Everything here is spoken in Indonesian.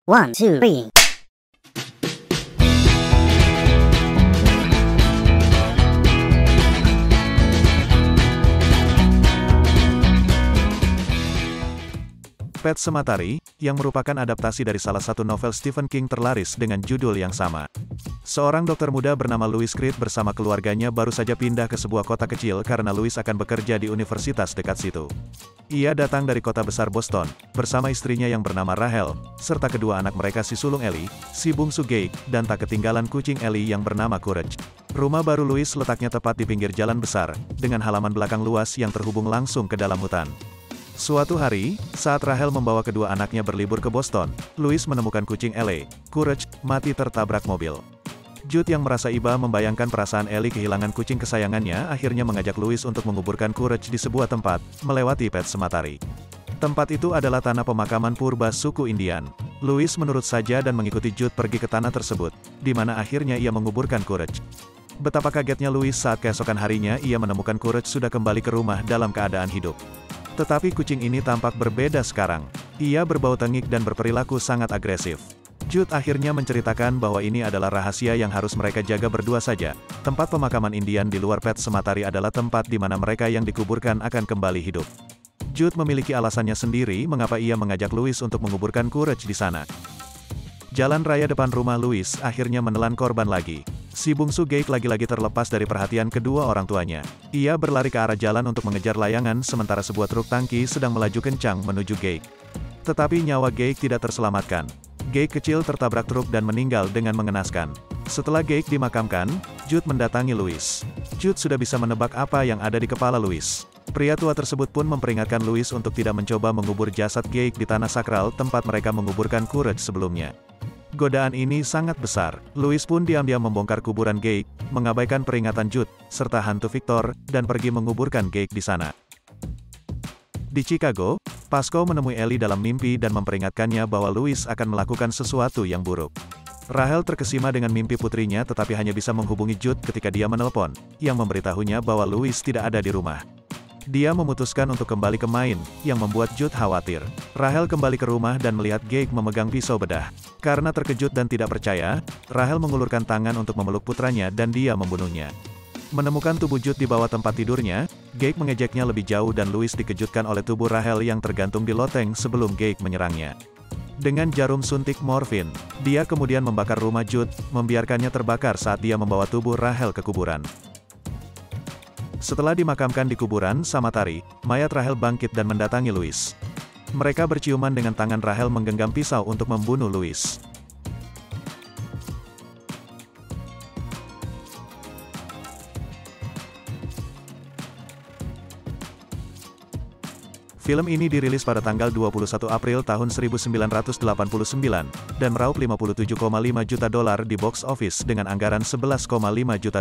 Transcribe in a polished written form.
One, two, three. Pet Sematari, yang merupakan adaptasi dari salah satu novel Stephen King terlaris dengan judul yang sama. Seorang dokter muda bernama Louis Creed bersama keluarganya baru saja pindah ke sebuah kota kecil karena Louis akan bekerja di universitas dekat situ. Ia datang dari kota besar Boston, bersama istrinya yang bernama Rachel, serta kedua anak mereka si sulung Ellie, si bungsu Gage, dan tak ketinggalan kucing Ellie yang bernama Courage. Rumah baru Louis letaknya tepat di pinggir jalan besar, dengan halaman belakang luas yang terhubung langsung ke dalam hutan. Suatu hari, saat Rachel membawa kedua anaknya berlibur ke Boston, Louis menemukan kucing Ellie, Courage, mati tertabrak mobil. Jude yang merasa iba membayangkan perasaan Ellie kehilangan kucing kesayangannya akhirnya mengajak Louis untuk menguburkan Courage di sebuah tempat, melewati Pet Sematari. Tempat itu adalah tanah pemakaman purba suku Indian. Louis menurut saja dan mengikuti Jude pergi ke tanah tersebut, di mana akhirnya ia menguburkan Courage. Betapa kagetnya Louis saat keesokan harinya ia menemukan Courage sudah kembali ke rumah dalam keadaan hidup. Tetapi kucing ini tampak berbeda sekarang. Ia berbau tengik dan berperilaku sangat agresif. Jude akhirnya menceritakan bahwa ini adalah rahasia yang harus mereka jaga berdua saja. Tempat pemakaman Indian di luar Pet Sematari adalah tempat di mana mereka yang dikuburkan akan kembali hidup. Jude memiliki alasannya sendiri mengapa ia mengajak Louis untuk menguburkan Courage di sana. Jalan raya depan rumah Louis akhirnya menelan korban lagi. Si bungsu Gage lagi-lagi terlepas dari perhatian kedua orang tuanya. Ia berlari ke arah jalan untuk mengejar layangan sementara sebuah truk tangki sedang melaju kencang menuju Gage. Tetapi nyawa Gage tidak terselamatkan. Gage kecil tertabrak truk dan meninggal dengan mengenaskan. Setelah Gage dimakamkan, Jude mendatangi Louis. Jude sudah bisa menebak apa yang ada di kepala Louis. Pria tua tersebut pun memperingatkan Louis untuk tidak mencoba mengubur jasad Gage di tanah sakral tempat mereka menguburkan Courage sebelumnya. Godaan ini sangat besar. Louis pun diam-diam membongkar kuburan Gage, mengabaikan peringatan Jude, serta hantu Victor, dan pergi menguburkan Gage di sana. Di Chicago, Pascoe menemui Ellie dalam mimpi dan memperingatkannya bahwa Louis akan melakukan sesuatu yang buruk. Rachel terkesima dengan mimpi putrinya tetapi hanya bisa menghubungi Jude ketika dia menelpon, yang memberitahunya bahwa Louis tidak ada di rumah. Dia memutuskan untuk kembali ke Maine, yang membuat Jude khawatir. Rachel kembali ke rumah dan melihat Gage memegang pisau bedah. Karena terkejut dan tidak percaya, Rachel mengulurkan tangan untuk memeluk putranya dan dia membunuhnya. Menemukan tubuh Jude di bawah tempat tidurnya, Gage mengejeknya lebih jauh dan Louis dikejutkan oleh tubuh Rachel yang tergantung di loteng sebelum Gage menyerangnya. Dengan jarum suntik morfin, dia kemudian membakar rumah Jude, membiarkannya terbakar saat dia membawa tubuh Rachel ke kuburan. Setelah dimakamkan di kuburan Sematari, mayat Rachel bangkit dan mendatangi Louis. Mereka berciuman dengan tangan Rachel menggenggam pisau untuk membunuh Louis. Film ini dirilis pada tanggal 21 April tahun 1989, dan meraup $57,5 juta di box office dengan anggaran $11,5 juta.